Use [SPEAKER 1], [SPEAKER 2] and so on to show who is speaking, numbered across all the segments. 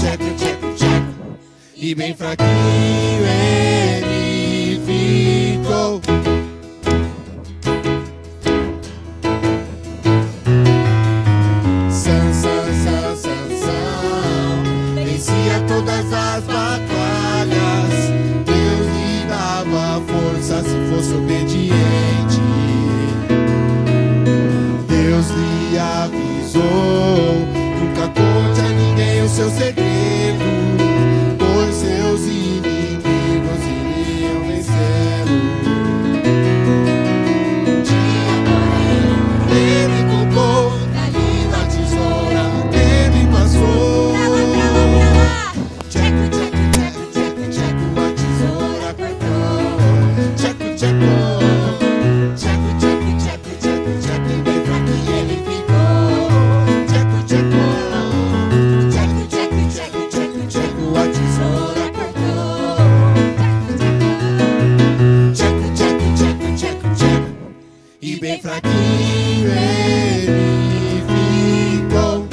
[SPEAKER 1] tcheco, tcheco, tcheco. E bem fraquinho ele ficou. Vencia todas as batalhas. Deus lhe dava força se fosse obediente. Deus lhe avisou: nunca conte a ninguém o seu segredo, pois seus inimigos iriam vencê-lo. Um dia, porém, ele colocou na língua a tesoura, ele passou. Tcheco, tcheco, tcheco, tcheco, tcheco, a tesoura cortou. Tcheco, tcheco. Tcheco, tcheco, tcheco, tcheco, tcheco, e bem fraquinho ele ficou. Tcheco, tcheco. Tcheco, tcheco, tcheco, tcheco, tcheco, a tesoura cortou. Tcheco, tcheco, tcheco, tcheco, tcheco, e bem fraquinho ele ficou.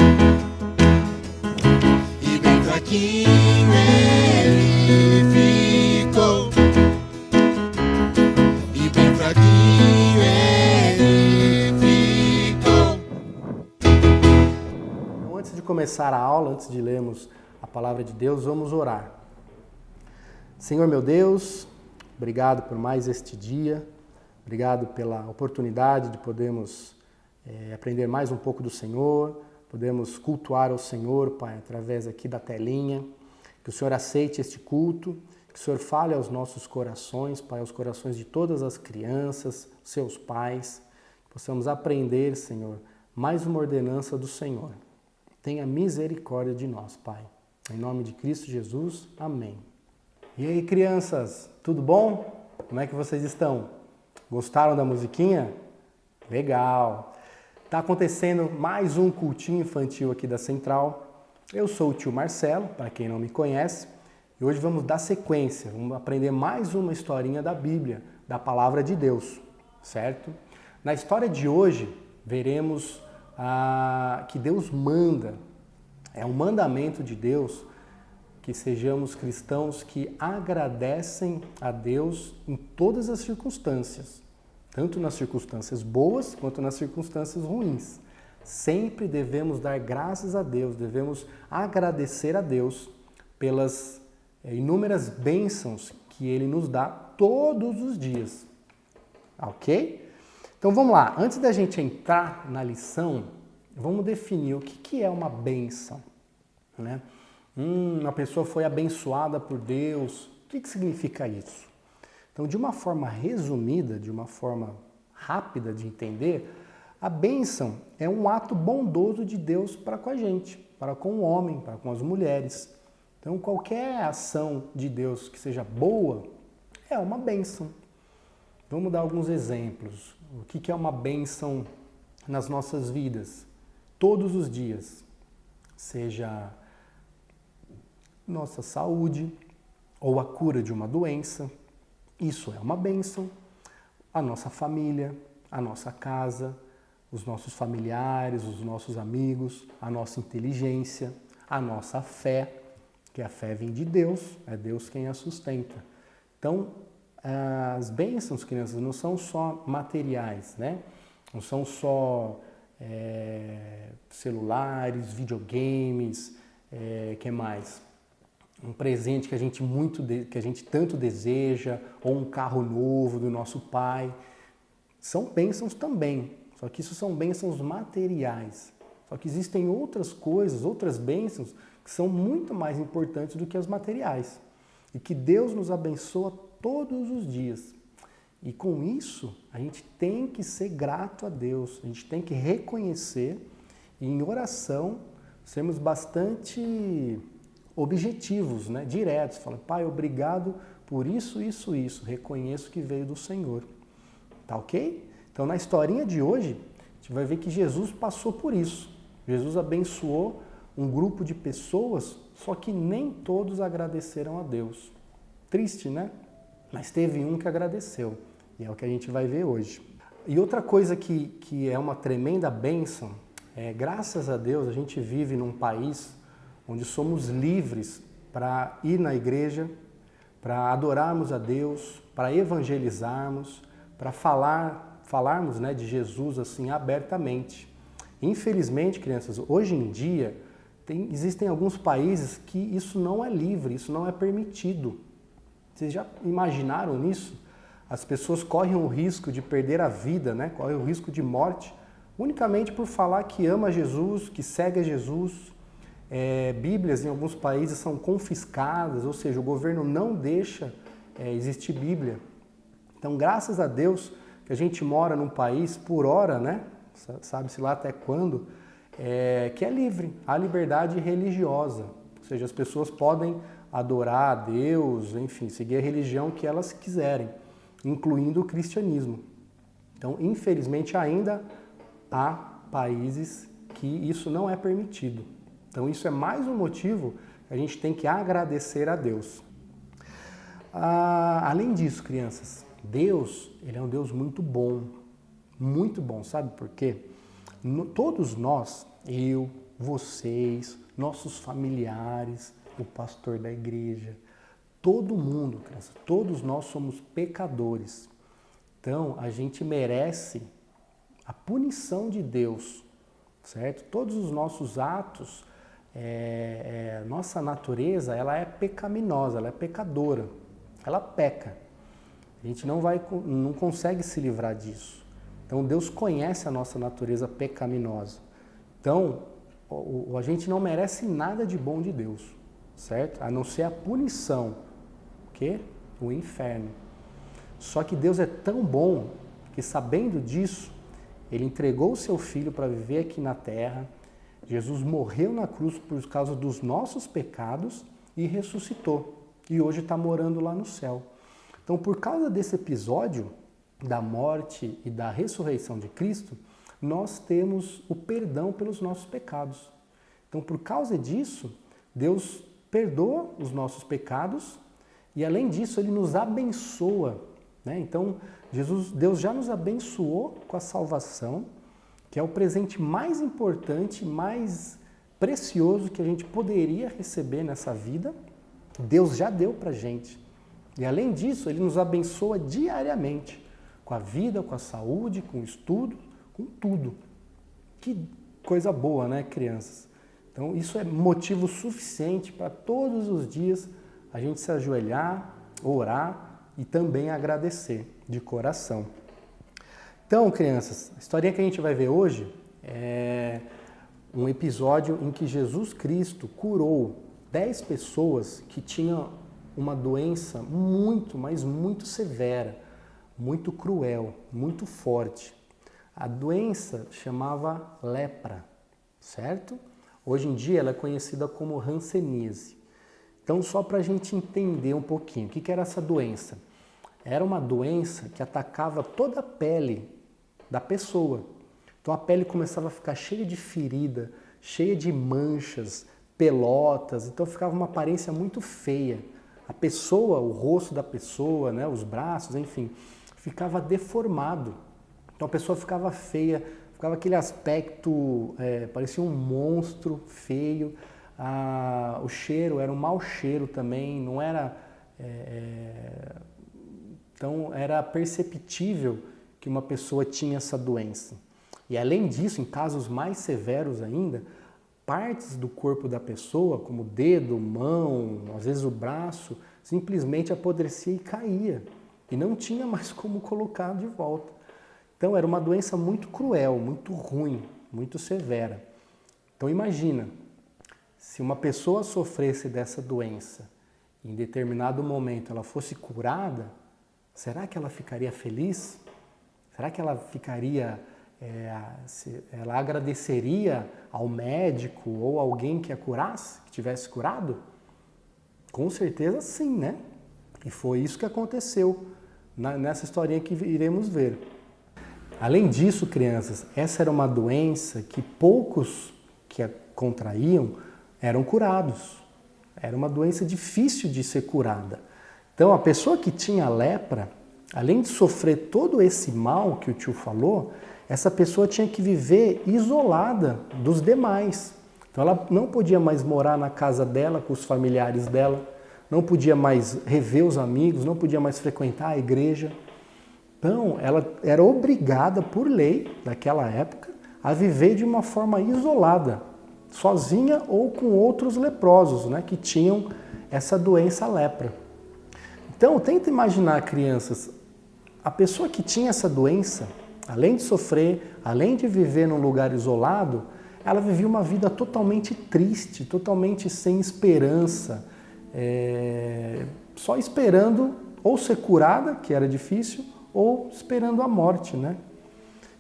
[SPEAKER 1] E bem fraquinho ele ficou. E bem fraquinho ele ficou.
[SPEAKER 2] Então, antes de começar a aula, antes de lermos a palavra de Deus, vamos orar. Senhor meu Deus, obrigado por mais este dia, obrigado pela oportunidade de podermos aprender mais um pouco do Senhor, podemos cultuar ao Senhor, Pai, através aqui da telinha. Que o Senhor aceite este culto, que o Senhor fale aos nossos corações, Pai, aos corações de todas as crianças, seus pais, que possamos aprender, Senhor, mais uma ordenança do Senhor. Tenha misericórdia de nós, Pai. Em nome de Cristo Jesus, amém. E aí, crianças, tudo bom? Como é que vocês estão? Gostaram da musiquinha? Legal! Está acontecendo mais um cultinho infantil aqui da Central. Eu sou o tio Marcelo, para quem não me conhece, e hoje vamos dar sequência, vamos aprender mais uma historinha da Bíblia, da Palavra de Deus, certo? Na história de hoje, veremos que Deus manda, é um mandamento de Deus, que sejamos cristãos que agradecem a Deus em todas as circunstâncias, tanto nas circunstâncias boas quanto nas circunstâncias ruins. Sempre devemos dar graças a Deus, devemos agradecer a Deus pelas inúmeras bênçãos que Ele nos dá todos os dias. Ok? Então vamos lá, antes da gente entrar na lição, vamos definir o que é uma bênção, né? Uma pessoa foi abençoada por Deus, o que significa isso? Então, de uma forma resumida, de uma forma rápida de entender, a bênção é um ato bondoso de Deus para com a gente, para com o homem, para com as mulheres. Então, qualquer ação de Deus que seja boa é uma bênção. Vamos dar alguns exemplos. O que é uma bênção nas nossas vidas? Todos os dias. Seja nossa saúde ou a cura de uma doença. Isso é uma bênção. A nossa família, a nossa casa, os nossos familiares, os nossos amigos, a nossa inteligência, a nossa fé, que a fé vem de Deus, é Deus quem a sustenta. Então, as bênçãos, crianças, não são só materiais, né? Não são só celulares, videogames, que mais? Um presente que a gente tanto deseja, ou um carro novo do nosso pai. São bênçãos também, só que isso são bênçãos materiais. Só que existem outras coisas, outras bênçãos, que são muito mais importantes do que as materiais. E que Deus nos abençoa todos os dias. E com isso, a gente tem que ser grato a Deus, a gente tem que reconhecer e em oração sermos bastante objetivos, né? Diretos, falando, Pai, obrigado por isso, isso, isso, reconheço que veio do Senhor. Tá ok? Então, na historinha de hoje, a gente vai ver que Jesus passou por isso. Jesus abençoou um grupo de pessoas, só que nem todos agradeceram a Deus. Triste, né? Mas teve um que agradeceu, e é o que a gente vai ver hoje. E outra coisa que é uma tremenda bênção, graças a Deus a gente vive num país onde somos livres para ir na igreja, para adorarmos a Deus, para evangelizarmos, para falarmos, né, de Jesus assim abertamente. Infelizmente, crianças, hoje em dia existem alguns países que isso não é livre, isso não é permitido. Vocês já imaginaram nisso? As pessoas correm o risco de perder a vida, né? Correm o risco de morte, unicamente por falar que ama Jesus, que segue a Jesus. Bíblias em alguns países são confiscadas, ou seja, o governo não deixa existir Bíblia. Então, graças a Deus que a gente mora num país, por hora, né? Sabe-se lá até quando, que é livre, há liberdade religiosa. Ou seja, as pessoas podem adorar a Deus, enfim, seguir a religião que elas quiserem, incluindo o cristianismo. Então, infelizmente, ainda há países que isso não é permitido. Então, isso é mais um motivo que a gente tem que agradecer a Deus. Além disso, crianças, Deus, Ele é um Deus muito bom, sabe por quê? Todos nós, eu, vocês, nossos familiares, o pastor da igreja, todo mundo, crianças, todos nós somos pecadores. Então, a gente merece a punição de Deus, certo? Todos os nossos atos, nossa natureza, ela é pecaminosa, ela é pecadora, ela peca. A gente não consegue se livrar disso. Então, Deus conhece a nossa natureza pecaminosa. Então, a gente não merece nada de bom de Deus, certo? A não ser a punição, o quê? O inferno. Só que Deus é tão bom que, sabendo disso, Ele entregou o seu Filho para viver aqui na terra. Jesus morreu na cruz por causa dos nossos pecados e ressuscitou. E hoje está morando lá no céu. Então, por causa desse episódio da morte e da ressurreição de Cristo, nós temos o perdão pelos nossos pecados. Então, por causa disso, Deus perdoa os nossos pecados e, além disso, Ele nos abençoa, né? Então, Deus já nos abençoou com a salvação, que é o presente mais importante, mais precioso que a gente poderia receber nessa vida. Deus já deu para a gente. E, além disso, Ele nos abençoa diariamente, com a vida, com a saúde, com o estudo, com tudo. Que coisa boa, né, crianças? Então, isso é motivo suficiente para todos os dias a gente se ajoelhar, orar e também agradecer de coração. Então, crianças, a historinha que a gente vai ver hoje é um episódio em que Jesus Cristo curou 10 pessoas que tinham uma doença muito, mas muito severa, muito cruel, muito forte. A doença chamava lepra, certo? Hoje em dia ela é conhecida como hanseníase. Então, só para a gente entender um pouquinho, o que era essa doença? Era uma doença que atacava toda a pele da pessoa. Então, a pele começava a ficar cheia de ferida, cheia de manchas, pelotas, então ficava uma aparência muito feia. A pessoa, o rosto da pessoa, né, os braços, enfim, ficava deformado. Então a pessoa ficava feia, ficava aquele aspecto, parecia um monstro feio. O cheiro era um mau cheiro também, não era... Então era perceptível que uma pessoa tinha essa doença. E além disso, em casos mais severos ainda, partes do corpo da pessoa, como o dedo, mão, às vezes o braço, simplesmente apodrecia e caía. E não tinha mais como colocar de volta. Então era uma doença muito cruel, muito ruim, muito severa. Então imagina, se uma pessoa sofresse dessa doença, em determinado momento ela fosse curada, será que ela ficaria feliz? Será que ela ficaria... ela agradeceria ao médico ou alguém que a curasse, que tivesse curado? Com certeza sim, né? E foi isso que aconteceu nessa historinha que iremos ver. Além disso, crianças, essa era uma doença que poucos que a contraíam eram curados. Era uma doença difícil de ser curada. Então, a pessoa que tinha lepra, além de sofrer todo esse mal que o tio falou, essa pessoa tinha que viver isolada dos demais. Então ela não podia mais morar na casa dela, com os familiares dela, não podia mais rever os amigos, não podia mais frequentar a igreja. Então ela era obrigada, por lei daquela época, a viver de uma forma isolada, sozinha ou com outros leprosos, né, que tinham essa doença lepra. Então tenta imaginar, crianças, a pessoa que tinha essa doença, além de sofrer, além de viver num lugar isolado, ela vivia uma vida totalmente triste, totalmente sem esperança, só esperando ou ser curada, que era difícil, ou esperando a morte, né?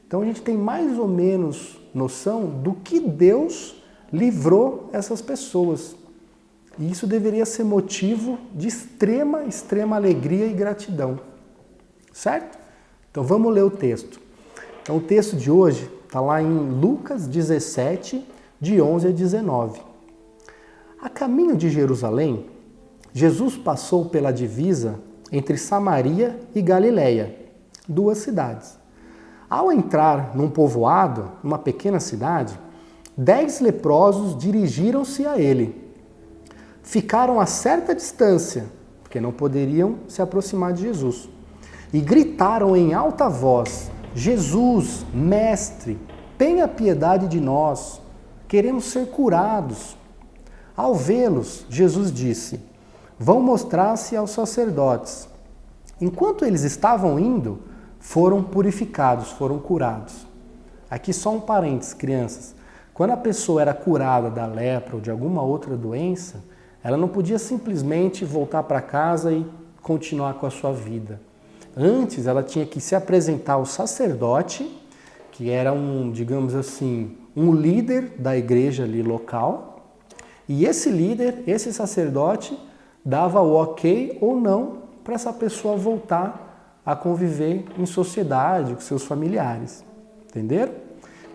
[SPEAKER 2] Então a gente tem mais ou menos noção do que Deus livrou essas pessoas. E isso deveria ser motivo de extrema, extrema alegria e gratidão. Certo? Então vamos ler o texto. Então o texto de hoje está lá em Lucas 17, de 11 a 19. A caminho de Jerusalém, Jesus passou pela divisa entre Samaria e Galiléia, 2 cidades. Ao entrar num povoado, numa pequena cidade, 10 leprosos dirigiram-se a ele. Ficaram a certa distância, porque não poderiam se aproximar de Jesus, e gritaram em alta voz: Jesus, mestre, tenha piedade de nós, queremos ser curados. Ao vê-los, Jesus disse: vão mostrar-se aos sacerdotes. Enquanto eles estavam indo, foram purificados, foram curados. Aqui só um parênteses, crianças. Quando a pessoa era curada da lepra ou de alguma outra doença, ela não podia simplesmente voltar para casa e continuar com a sua vida. Antes, ela tinha que se apresentar ao sacerdote, que era digamos assim, um líder da igreja ali local. E esse líder, esse sacerdote, dava o ok ou não para essa pessoa voltar a conviver em sociedade com seus familiares. Entenderam?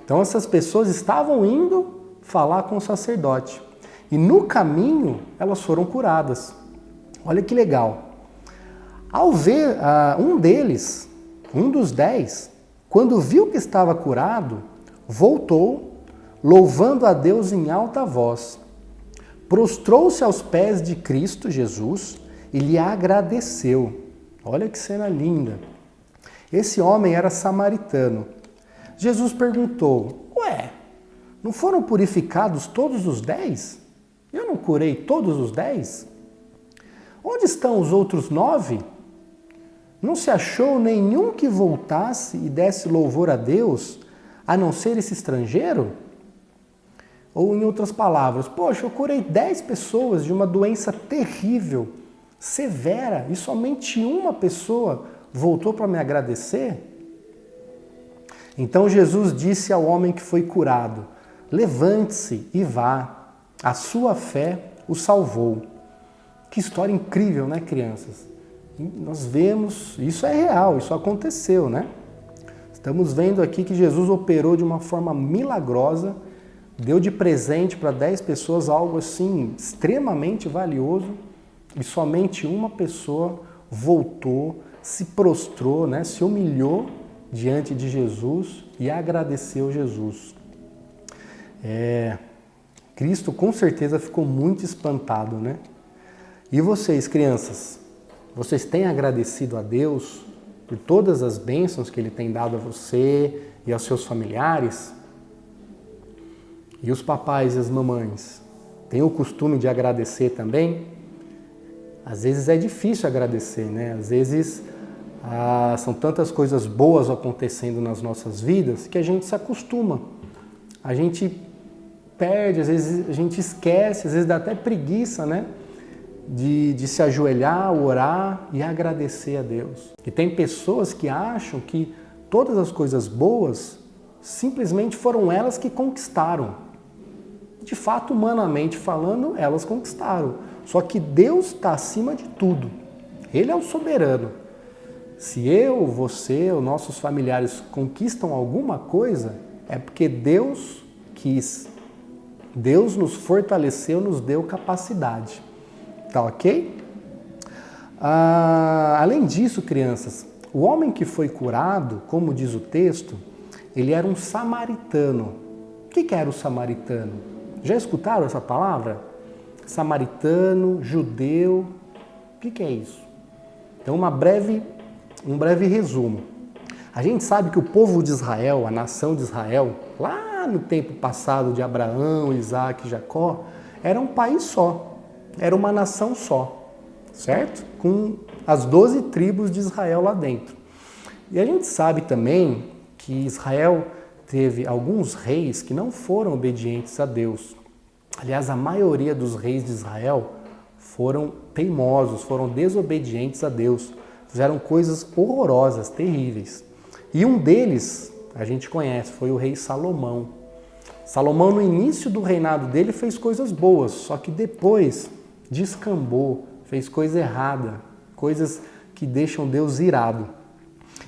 [SPEAKER 2] Então essas pessoas estavam indo falar com o sacerdote. E no caminho elas foram curadas. Olha que legal. Ao ver um deles, um dos 10, quando viu que estava curado, voltou, louvando a Deus em alta voz. Prostrou-se aos pés de Cristo Jesus e lhe agradeceu. Olha que cena linda. Esse homem era samaritano. Jesus perguntou: ué, não foram purificados todos os 10? Eu não curei todos os 10? Onde estão os outros 9? Não se achou nenhum que voltasse e desse louvor a Deus, a não ser esse estrangeiro? Ou em outras palavras, poxa, eu curei 10 pessoas de uma doença terrível, severa, e somente uma pessoa voltou para me agradecer? Então Jesus disse ao homem que foi curado: levante-se e vá, a sua fé o salvou. Que história incrível, né, crianças? Nós vemos, isso é real, isso aconteceu, né? Estamos vendo aqui que Jesus operou de uma forma milagrosa, deu de presente para 10 pessoas algo assim extremamente valioso, e somente uma pessoa voltou, se prostrou, né, se humilhou diante de Jesus e agradeceu Jesus. Cristo com certeza ficou muito espantado, né? E vocês, crianças, vocês têm agradecido a Deus por todas as bênçãos que Ele tem dado a você e aos seus familiares? E os papais e as mamães, têm o costume de agradecer também? Às vezes é difícil agradecer, né? Às vezes são tantas coisas boas acontecendo nas nossas vidas que a gente se acostuma. A gente perde, às vezes a gente esquece, às vezes dá até preguiça, né? De se ajoelhar, orar e agradecer a Deus. E tem pessoas que acham que todas as coisas boas simplesmente foram elas que conquistaram. De fato, humanamente falando, elas conquistaram. Só que Deus está acima de tudo. Ele é o soberano. Se eu, você ou nossos familiares conquistam alguma coisa, é porque Deus quis. Deus nos fortaleceu, nos deu capacidade. Tá ok? Além disso, crianças, o homem que foi curado, como diz o texto, ele era um samaritano. O que era o samaritano? Já escutaram essa palavra? Samaritano, judeu, o que é isso? Então, um breve resumo. A gente sabe que o povo de Israel, a nação de Israel, lá no tempo passado de Abraão, Isaac e Jacó, era um país só, era uma nação só, certo? Com as 12 tribos de Israel lá dentro. E a gente sabe também que Israel teve alguns reis que não foram obedientes a Deus. Aliás, a maioria dos reis de Israel foram teimosos, foram desobedientes a Deus, fizeram coisas horrorosas, terríveis. E um deles, a gente conhece, foi o rei Salomão. Salomão, no início do reinado dele, fez coisas boas, só que depois descambou, fez coisa errada, coisas que deixam Deus irado.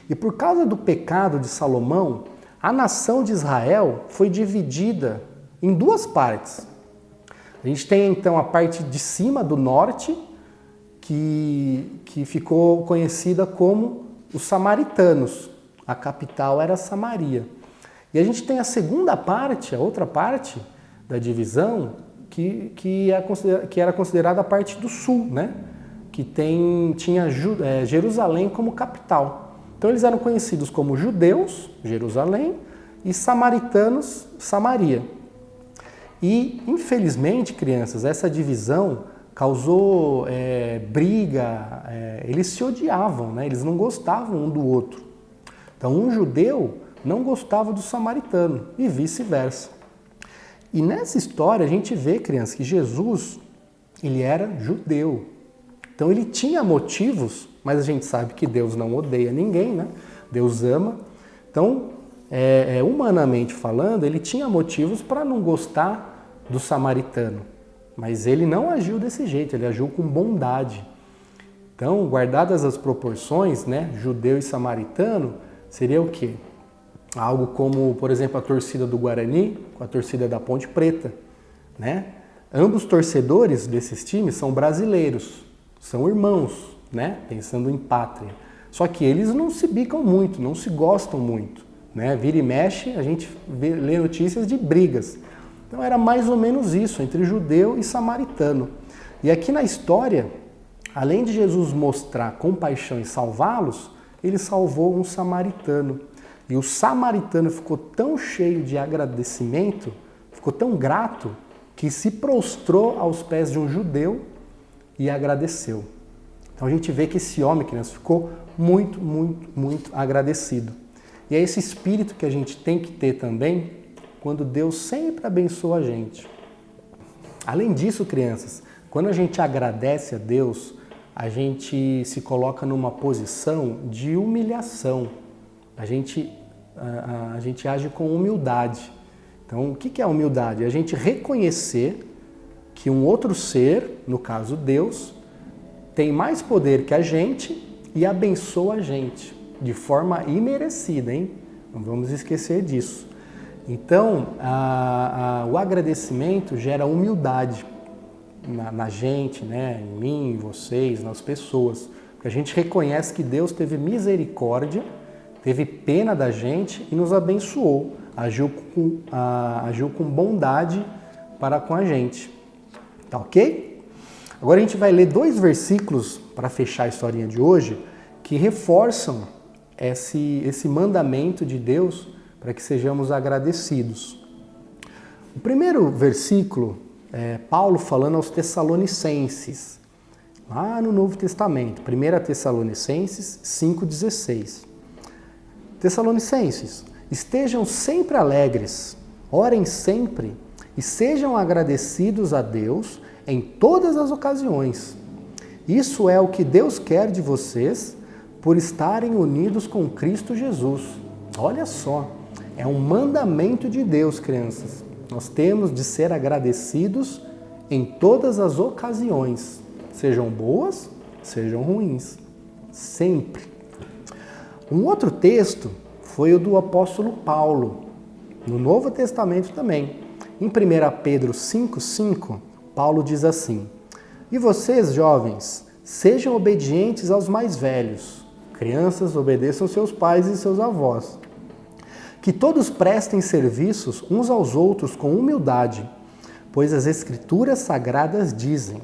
[SPEAKER 2] E por causa do pecado de Salomão, a nação de Israel foi dividida em duas partes. A gente tem então a parte de cima do norte, que ficou conhecida como os samaritanos. A capital era Samaria. E a gente tem a segunda parte, a outra parte da divisão, que era considerada a parte do sul, né? Que tinha Jerusalém como capital. Então eles eram conhecidos como judeus, Jerusalém, e samaritanos, Samaria. E, infelizmente, crianças, essa divisão causou briga, eles se odiavam, né? Eles não gostavam um do outro. Então, um judeu não gostava do samaritano e vice-versa. E nessa história a gente vê, crianças, que Jesus, ele era judeu. Então, ele tinha motivos, mas a gente sabe que Deus não odeia ninguém, né? Deus ama. Então, humanamente falando, ele tinha motivos para não gostar do samaritano. Mas ele não agiu desse jeito, ele agiu com bondade. Então, guardadas as proporções, né, judeu e samaritano, seria o quê? Algo como, por exemplo, a torcida do Guarani com a torcida da Ponte Preta, né? Ambos torcedores desses times são brasileiros, são irmãos, né? Pensando em pátria. Só que eles não se bicam muito, não se gostam muito, né? Vira e mexe, a gente lê notícias de brigas. Então era mais ou menos isso, entre judeu e samaritano. E aqui na história, além de Jesus mostrar compaixão e salvá-los, ele salvou um samaritano. E o samaritano ficou tão cheio de agradecimento, ficou tão grato, que se prostrou aos pés de um judeu e agradeceu. Então a gente vê que esse homem, criança, ficou muito, muito, muito agradecido. E é esse espírito que a gente tem que ter também quando Deus sempre abençoa a gente. Além disso, crianças, quando a gente agradece a Deus, a gente se coloca numa posição de humilhação. A gente age com humildade. Então, o que é humildade? É a gente reconhecer que um outro ser, no caso Deus, tem mais poder que a gente e abençoa a gente de forma imerecida, hein? Não vamos esquecer disso. Então, o agradecimento gera humildade na gente, né? Em mim, em vocês, nas pessoas. Porque a gente reconhece que Deus teve misericórdia, teve pena da gente e nos abençoou, agiu com bondade para com a gente. Tá ok? Agora a gente vai ler 2 versículos para fechar a historinha de hoje que reforçam esse mandamento de Deus para que sejamos agradecidos. O primeiro versículo é Paulo falando aos Tessalonicenses, lá no Novo Testamento, 1 Tessalonicenses 5,16. Tessalonicenses, estejam sempre alegres, orem sempre e sejam agradecidos a Deus em todas as ocasiões. Isso é o que Deus quer de vocês por estarem unidos com Cristo Jesus. Olha só, é um mandamento de Deus, crianças. Nós temos de ser agradecidos em todas as ocasiões, sejam boas, sejam ruins, sempre. Um outro texto foi o do apóstolo Paulo, no Novo Testamento também. Em 1 Pedro 5,5, Paulo diz assim: e vocês, jovens, sejam obedientes aos mais velhos. Crianças, obedeçam seus pais e seus avós. Que todos prestem serviços uns aos outros com humildade, Pois as Escrituras Sagradas dizem: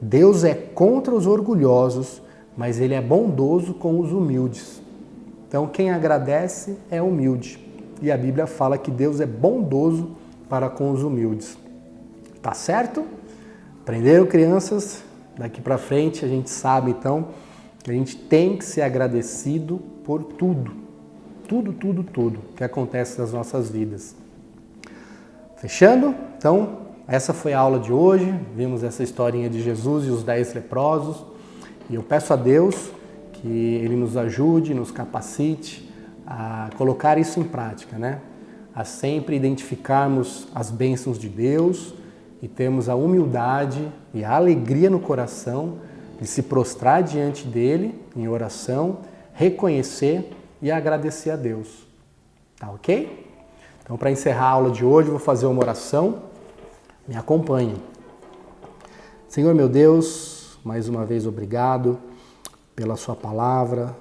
[SPEAKER 2] Deus é contra os orgulhosos, mas Ele é bondoso com os humildes. Então, quem agradece é humilde. E a Bíblia fala que Deus é bondoso para com os humildes. Tá certo? Aprenderam, crianças? Daqui para frente a gente sabe, então, que a gente tem que ser agradecido por tudo. Tudo que acontece nas nossas vidas. Fechando? Então, essa foi a aula de hoje. Vimos essa historinha de Jesus e os 10 leprosos. E eu peço a Deus que Ele nos ajude, nos capacite a colocar isso em prática, né? A sempre identificarmos as bênçãos de Deus e termos a humildade e a alegria no coração de se prostrar diante dEle em oração, reconhecer e agradecer a Deus. Tá ok? Então, para encerrar a aula de hoje, eu vou fazer uma oração. Me acompanhem. Senhor meu Deus, mais uma vez obrigado pela sua palavra,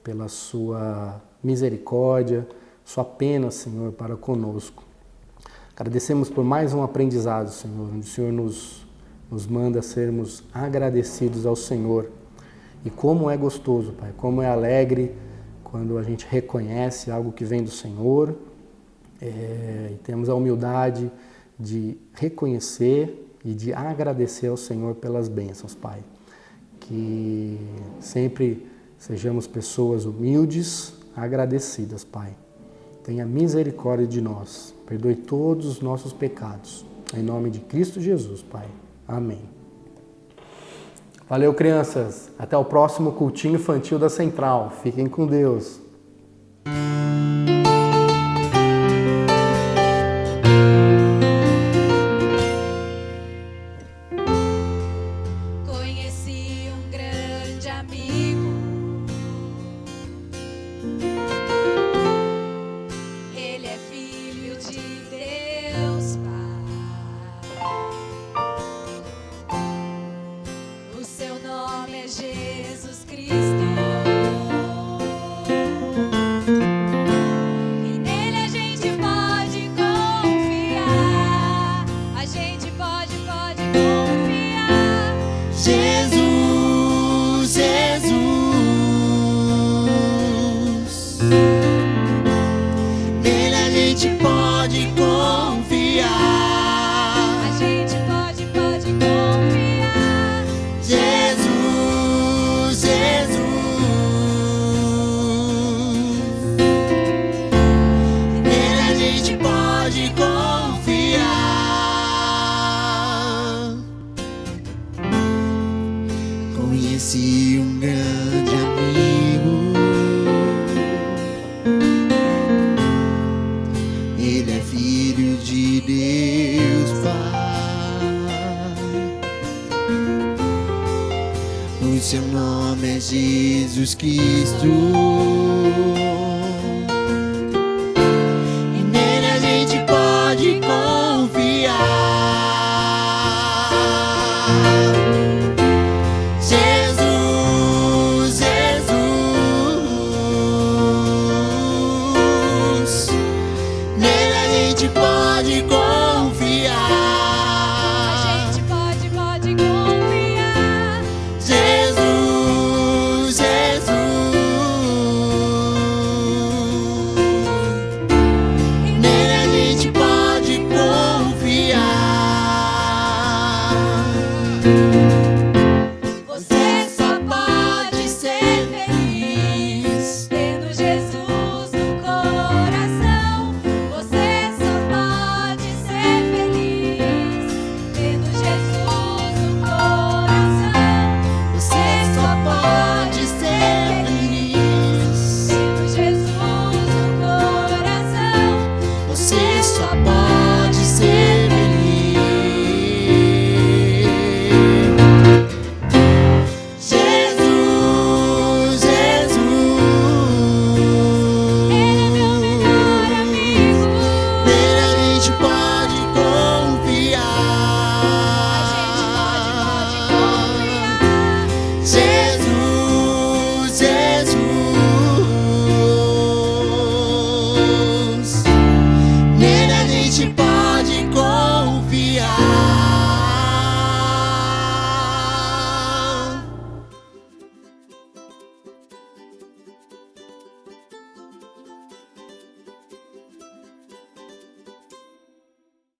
[SPEAKER 2] pela sua misericórdia, sua pena, Senhor, para conosco. Agradecemos por mais um aprendizado, Senhor, onde o Senhor nos manda sermos agradecidos ao Senhor. E como é gostoso, Pai, como é alegre quando a gente reconhece algo que vem do Senhor e temos a humildade de reconhecer e de agradecer ao Senhor pelas bênçãos, Pai. Que sempre sejamos pessoas humildes, agradecidas, Pai. Tenha misericórdia de nós. Perdoe todos os nossos pecados. Em nome de Cristo Jesus, Pai. Amém. Valeu, crianças. Até o próximo cultinho infantil da Central. Fiquem com Deus.
[SPEAKER 3] Conheci um grande amigo. Ele é filho de Deus, Pai. O seu nome é Jesus Cristo. E nele a gente pode confiar. A gente pode confiar.
[SPEAKER 1] Jesus, Jesus. Nele a gente pode confiar.
[SPEAKER 3] A gente pode confiar.
[SPEAKER 1] Jesus, Jesus. Nele a gente pode confiar. Conheci um grande amigo. Ele é filho de Deus, Pai. O seu nome é Jesus Cristo. E nele a gente pode confiar. Jesus, Jesus. Nele a gente pode confiar.
[SPEAKER 3] A gente pode confiar.
[SPEAKER 1] Jesus, Jesus. Nele a gente pode confiar.